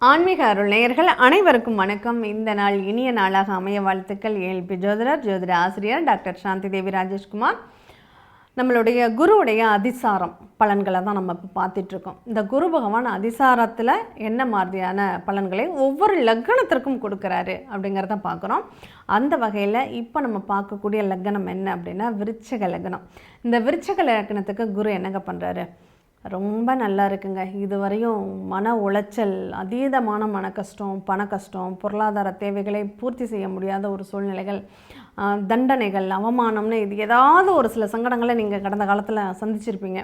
ஆன்மீக அருள் நேயர்கள் அனைவருக்கும் வணக்கம். இந்த நாள் இனிய நாளாக அமைய வாழ்த்துக்கள். ஏஎல்பி ஜோதிட ஆசிரியர் டாக்டர் சாந்தி தேவி ராஜேஷ்குமார். நம்மளுடைய குருவுடைய அதிசாரம் பலன்களை தான் நம்ம இப்போ பார்த்துட்ருக்கோம். இந்த குரு பகவான் அதிசாரத்தில் என்ன மாதிரியான பலன்களை ஒவ்வொரு லக்னத்திற்கும் கொடுக்குறாரு அப்படிங்கிறத பார்க்குறோம். அந்த வகையில் இப்போ நம்ம பார்க்கக்கூடிய லக்னம் என்ன அப்படின்னா விருச்சிக லக்னம். இந்த விருச்சிக லக்னத்துக்கு குரு என்னங்க பண்ணுறாரு? ரொம்ப நல்லா இருக்குங்க. இதுவரையும் மன உளைச்சல், அதீதமான மன கஷ்டம், பண கஷ்டம், பொருளாதார தேவைகளை பூர்த்தி செய்ய முடியாத ஒரு சூழ்நிலைகள், தண்டனைகள், அவமானம்னு இது ஏதாவது ஒரு சில சங்கடங்களை நீங்கள் கடந்த காலத்தில் சந்திச்சிருப்பீங்க.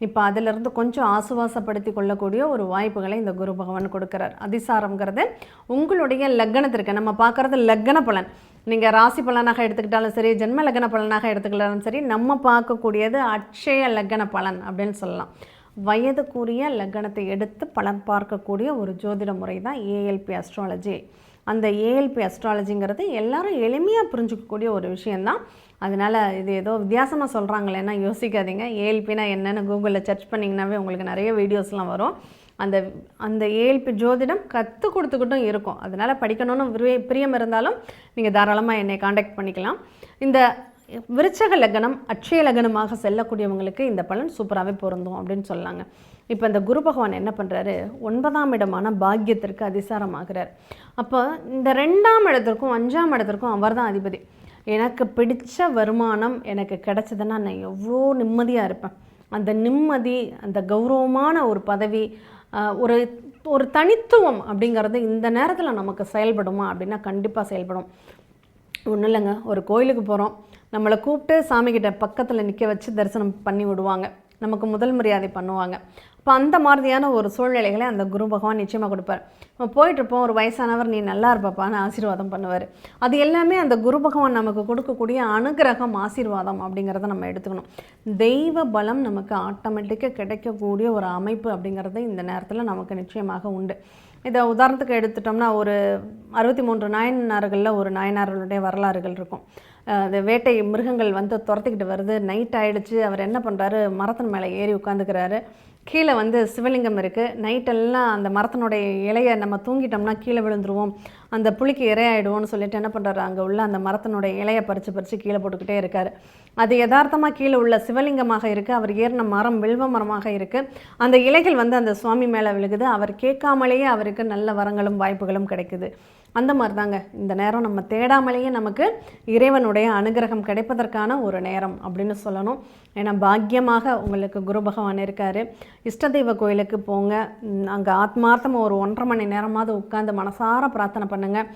இப்போ அதிலிருந்து கொஞ்சம் ஆசுவாசப்படுத்தி கொள்ளக்கூடிய ஒரு வாய்ப்புகளை இந்த குரு பகவான் கொடுக்குறார். அதிசாரம்ங்கிறது உங்களுடைய லக்னத்திற்கு நம்ம பார்க்குறது லக்ன பலன். நீங்கள் ராசி பலனாக எடுத்துக்கிட்டாலும் சரி, ஜென்ம லக்ன பலனாக எடுத்துக்கிட்டாலும் சரி, நம்ம பார்க்கக்கூடியது அட்சய லக்ன பலன் அப்படின்னு சொல்லலாம். வயதுக்குரிய லக்னத்தை எடுத்து பலன் பார்க்கக்கூடிய ஒரு ஜோதிட முறை தான் ஏஎல்பி அஸ்ட்ராலஜி. அந்த ஏஎல்பி அஸ்ட்ராலஜிங்கிறது எல்லாரும் எளிமையாக புரிஞ்சிக்கக்கூடிய ஒரு விஷயந்தான். அதனால் இது ஏதோ வித்தியாசமாக சொல்கிறாங்களேன்னா யோசிக்காதீங்க. ஏஎல்பினா என்னென்னு கூகுளில் சர்ச் பண்ணிங்கன்னாவே உங்களுக்கு நிறைய வீடியோஸ்லாம் வரும். அந்த ஏஎல்பி ஜோதிடம் கற்றுக் கொடுத்துக்கிட்டும் இருக்கும். அதனால் படிக்கணும்னு பிரியம் இருந்தாலும் நீங்கள் தாராளமாக என்னை காண்டாக்ட் பண்ணிக்கலாம். இந்த விருச்சக லக்னம் அட்சய லக்னமாக செல்லக்கூடியவங்களுக்கு இந்த பலன் சூப்பராகவே பொருந்தும் அப்படின்னு சொல்லாங்க. இப்போ இந்த குரு பகவான் என்ன பண்ணுறாரு? 9ஆம் இடமான பாக்கியத்திற்கு அதிசாரமாகிறார். அப்போ இந்த 2ஆம் இடத்திற்கும் 5ஆம் இடத்திற்கும் அவர் தான் அதிபதி. எனக்கு பிடிச்ச வருமானம் எனக்கு கிடைச்சதுன்னா நான் எவ்வளோ நிம்மதியாக இருப்பேன். அந்த நிம்மதி, அந்த கௌரவமான ஒரு பதவி, ஒரு தனித்துவம் அப்படிங்கிறது இந்த நேரத்தில் நமக்கு செயல்படுமா அப்படின்னா கண்டிப்பாக செயல்படும். ஒன்றும் இல்லைங்க, ஒரு கோயிலுக்கு போகிறோம், நம்மளை கூப்பிட்டு சாமிக்கிட்ட பக்கத்தில் நிற்க வச்சு தரிசனம் பண்ணி விடுவாங்க, நமக்கு முதல் மரியாதை பண்ணுவாங்க. இப்போ அந்த மாதிரியான ஒரு சூழ்நிலைகளை அந்த குரு பகவான் நிச்சயமாக கொடுப்பார். நம்ம போயிட்டுருப்போம், ஒரு வயசானவர் நீ நல்லா இருப்பாப்பான்னு ஆசீர்வாதம் பண்ணுவார். அது எல்லாமே அந்த குரு பகவான் நமக்கு கொடுக்கக்கூடிய அனுகிரகம், ஆசீர்வாதம் அப்படிங்கிறத நம்ம எடுத்துக்கணும். தெய்வ பலம் நமக்கு ஆட்டோமேட்டிக்காக கிடைக்கக்கூடிய ஒரு அமைப்பு அப்படிங்கிறது இந்த நேரத்தில் நமக்கு நிச்சயமாக உண்டு. இதை உதாரணத்துக்கு எடுத்துட்டோம்னா, ஒரு 63 நாயனார்களில் ஒரு நாயனார்களுடைய வரலாறுகள் இருக்கும். அது வேட்டை மிருகங்கள் வந்து துரத்திக்கிட்டு வருது, நைட் ஆகிடுச்சு. அவர் என்ன பண்ணுறாரு? மரத்தின் மேலே ஏறி உட்காந்துக்கிறாரு. கீழே வந்து சிவலிங்கம் இருக்குது. நைட்டெல்லாம் அந்த மரத்தினுடைய இலையை நம்ம தூங்கிட்டோம்னா கீழே விழுந்துருவோம், அந்த புளிக்கு இரையாயிடுவோம்னு சொல்லிட்டு என்ன பண்ணுறாரு? அங்கே உள்ள அந்த மரத்தினுடைய இலையை பறித்து கீழே போட்டுக்கிட்டே இருக்கார். அது யதார்த்தமாக கீழே உள்ள சிவலிங்கமாக இருக்குது. அவர் ஏறின மரம் வில்வ மரமாக இருக்குது. அந்த இலைகள் வந்து அந்த சுவாமி மேலே விழுகுது. அவர் கேட்காமலேயே அவருக்கு நல்ல வரங்களும் வாய்ப்புகளும் கிடைக்குது. அந்த மாதிரி தாங்க இந்த நேரம் நம்ம தேடாமலேயே நமக்கு இறைவனுடைய அனுகிரகம் கிடைப்பதற்கான ஒரு நேரம் அப்படின்னு சொல்லணும். ஏன்னா பாக்கியமாக உங்களுக்கு குரு பகவான் இருக்கார். இஷ்ட தெய்வ கோயிலுக்கு போங்க, அங்கே ஆத்மார்த்தமாக ஒரு 1.5 மணி நேரமாவது உட்காந்து மனசார பிரார்த்தனை பண்ணுங்கள்.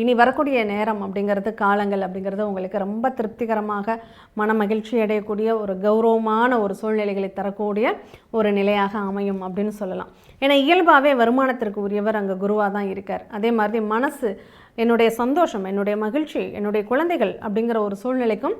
இனி வரக்கூடிய நேரம் அப்படிங்கிறது, காலங்கள் அப்படிங்கிறது உங்களுக்கு ரொம்ப திருப்திகரமாக மன மகிழ்ச்சி அடையக்கூடிய ஒரு கௌரவமான ஒரு சூழ்நிலைகளை தரக்கூடிய ஒரு நிலையாக அமையும் அப்படின்னு சொல்லலாம். ஏன்னா இயல்பாகவே வருமானத்திற்கு உரியவர் அங்கே குருவாக தான் இருக்கார். அதே மாதிரி மனசு, என்னுடைய சந்தோஷம், என்னுடைய மகிழ்ச்சி, என்னுடைய குழந்தைகள் அப்படிங்கிற ஒரு சூழ்நிலைக்கும்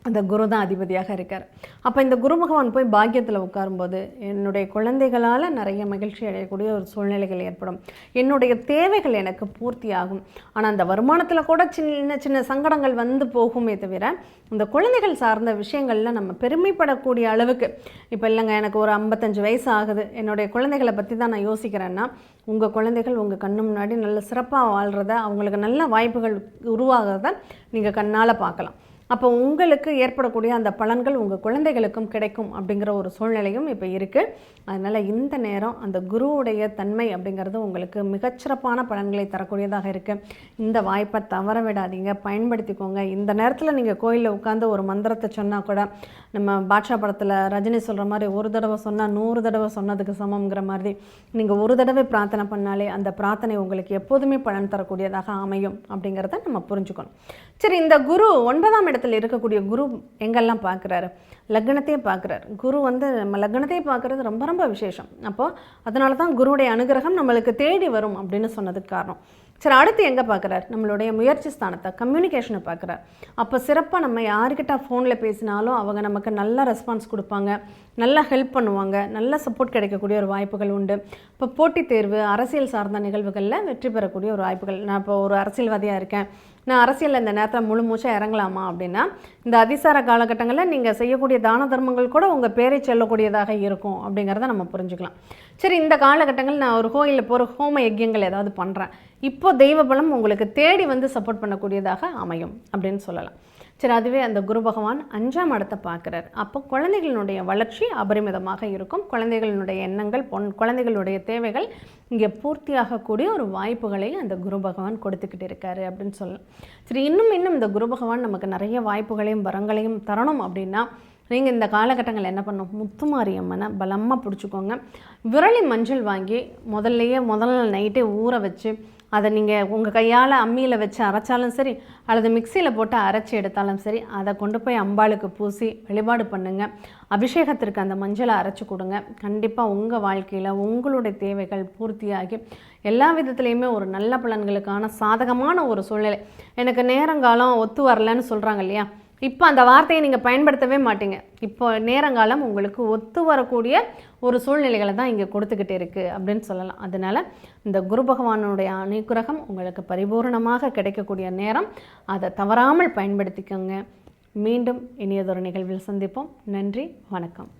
அந்த குரு தான் அதிபதியாக இருக்கார். அப்போ இந்த குரு பகவான் போய் பாக்கியத்தில் உட்காரும்போது என்னுடைய குழந்தைகளால் நிறைய மகிழ்ச்சி அடையக்கூடிய ஒரு சூழ்நிலைகள் ஏற்படும். என்னுடைய தேவைகள் எனக்கு பூர்த்தி ஆகும். ஆனால் அந்த வருமானத்தில் கூட சின்ன சின்ன சங்கடங்கள் வந்து போகுமே தவிர, இந்த குழந்தைகள் சார்ந்த விஷயங்களில் நம்ம பெருமைப்படக்கூடிய அளவுக்கு இப்போ இல்லைங்க, எனக்கு ஒரு 55 வயசு ஆகுது, என்னுடைய குழந்தைகளை பற்றி தான் நான் யோசிக்கிறேன்னா, உங்கள் குழந்தைகள் உங்கள் கண்ணு முன்னாடி நல்ல சிறப்பாக வாழ்கிறத, அவங்களுக்கு நல்ல வாய்ப்புகள் உருவாகிறத நீங்கள் கண்ணால் பார்க்கலாம். அப்போ உங்களுக்கு ஏற்படக்கூடிய அந்த பலன்கள் உங்கள் குழந்தைகளுக்கும் கிடைக்கும் அப்படிங்கிற ஒரு சூழ்நிலையும் இப்போ இருக்குது. அதனால் இந்த நேரம் அந்த குருவுடைய தன்மை அப்படிங்கிறது உங்களுக்கு மிகச்சிறப்பான பலன்களை தரக்கூடியதாக இருக்குது. இந்த வாய்ப்பை தவற விடாதீங்க, பயன்படுத்திக்கோங்க. இந்த நேரத்தில் நீங்கள் கோயிலில் உட்காந்து ஒரு மந்திரத்தை சொன்னால் கூட, நம்ம பாட்ஷா படத்தில் ரஜினி சொல்கிற மாதிரி ஒரு தடவை சொன்னால் 100 தடவை சொன்னதுக்கு சமங்கிற மாதிரி, நீங்கள் ஒரு தடவை பிரார்த்தனை பண்ணாலே அந்த பிரார்த்தனை உங்களுக்கு எப்போதுமே பலன் தரக்கூடியதாக அமையும் அப்படிங்கிறத நம்ம புரிஞ்சுக்கணும். சரி, இந்த குரு 9ஆம் இடத்தில் இருக்கக்கூடிய குரு எங்கெல்லாம் பார்க்குறாரு? லக்னத்தையே பார்க்குறாரு. குரு வந்து நம்ம லக்னத்தையே பார்க்குறது ரொம்ப ரொம்ப விசேஷம். அப்போது அதனால தான் குருவுடைய அனுகிரகம் நம்மளுக்கு தேடி வரும் அப்படின்னு சொன்னதுக்கு காரணம். சரி, அடுத்து எங்கே பார்க்குறாரு? நம்மளுடைய முயற்சி ஸ்தானத்தை, கம்யூனிகேஷனை பார்க்குறாரு. அப்போ சிறப்பாக நம்ம யார்கிட்ட ஃபோனில் பேசினாலும் அவங்க நமக்கு நல்ல ரெஸ்பான்ஸ் கொடுப்பாங்க, நல்லா ஹெல்ப் பண்ணுவாங்க, நல்ல சப்போர்ட் கிடைக்கக்கூடிய ஒரு வாய்ப்புகள் உண்டு. இப்போ போட்டித் தேர்வு, அரசியல் சார்ந்த நிகழ்வுகளில் வெற்றி பெறக்கூடிய ஒரு வாய்ப்புகள். நான் இப்போ ஒரு அரசியல்வாதியாக இருக்கேன், நான் அரசியலில் இந்த நேரத்தில் முழு மூச்சாக இறங்கலாமா அப்படின்னா, இந்த அதிசார காலகட்டங்களில் நீங்கள் செய்யக்கூடிய தான தர்மங்கள் கூட உங்கள் பேரை சொல்லக்கூடியதாக இருக்கும் அப்படிங்கிறத நம்ம புரிஞ்சுக்கலாம். சரி, இந்த காலகட்டங்கள் நான் ஒரு கோயிலில் போகிற ஹோம யஜ்யங்கள் ஏதாவது பண்ணுறேன், இப்போ தெய்வ பலம் உங்களுக்கு தேடி வந்து சப்போர்ட் பண்ணக்கூடியதாக அமையும் அப்படின்னு சொல்லலாம். சரி, அதுவே அந்த குரு பகவான் 5ஆம் இடத்தை பார்க்குறார். அப்போ குழந்தைகளினுடைய வளர்ச்சி அபரிமிதமாக இருக்கும். குழந்தைகளினுடைய எண்ணங்கள், குழந்தைகளுடைய தேவைகள் இங்கே பூர்த்தியாகக்கூடிய ஒரு வாய்ப்புகளை அந்த குரு பகவான் கொடுத்துக்கிட்டு இருக்காரு அப்படின்னு சொல்லலாம். சரி, இன்னும் இந்த குரு பகவான் நமக்கு நிறைய வாய்ப்புகளையும் வரங்களையும் தரணும் அப்படின்னா, நீங்கள் இந்த காலகட்டங்கள் என்ன பண்ணணும், முத்துமாரியம்மனை பலமாக பிடிச்சிக்கோங்க. விரலி மஞ்சள் வாங்கி முதல்ல நைட்டே ஊற வச்சு அதை நீங்கள் உங்கள் கையால் அம்மியில் வச்சு அரைச்சாலும் சரி, அல்லது மிக்சியில் போட்டு அரைச்சி எடுத்தாலும் சரி, அதை கொண்டு போய் அம்பாளுக்கு பூசி வழிபாடு பண்ணுங்கள். அபிஷேகத்திற்கு அந்த மஞ்சளை அரைச்சி கொடுங்க. கண்டிப்பாக உங்கள் வாழ்க்கையில் உங்களுடைய தேவைகள் பூர்த்தியாகி எல்லா விதத்துலேயுமே ஒரு நல்ல பலன்களுக்கான சாதகமான ஒரு சூழ்நிலை. எனக்கு நேரங்காலம் ஒத்து வரலன்னு சொல்கிறாங்க இல்லையா, இப்போ அந்த வார்த்தையை நீங்கள் பயன்படுத்தவே மாட்டீங்க. இப்போ நேரங்காலம் உங்களுக்கு ஒத்து வரக்கூடிய ஒரு சூழ்நிலைகளை தான் இங்கே கொடுத்துக்கிட்டு இருக்குது அப்படின்னு சொல்லலாம். அதனால் இந்த குரு பகவானுடைய அனுக்கிரகம் உங்களுக்கு பரிபூர்ணமாக கிடைக்கக்கூடிய நேரம், அதை தவறாமல் பயன்படுத்திக்கோங்க. மீண்டும் இனியதொரு நிகழ்வில் சந்திப்போம். நன்றி, வணக்கம்.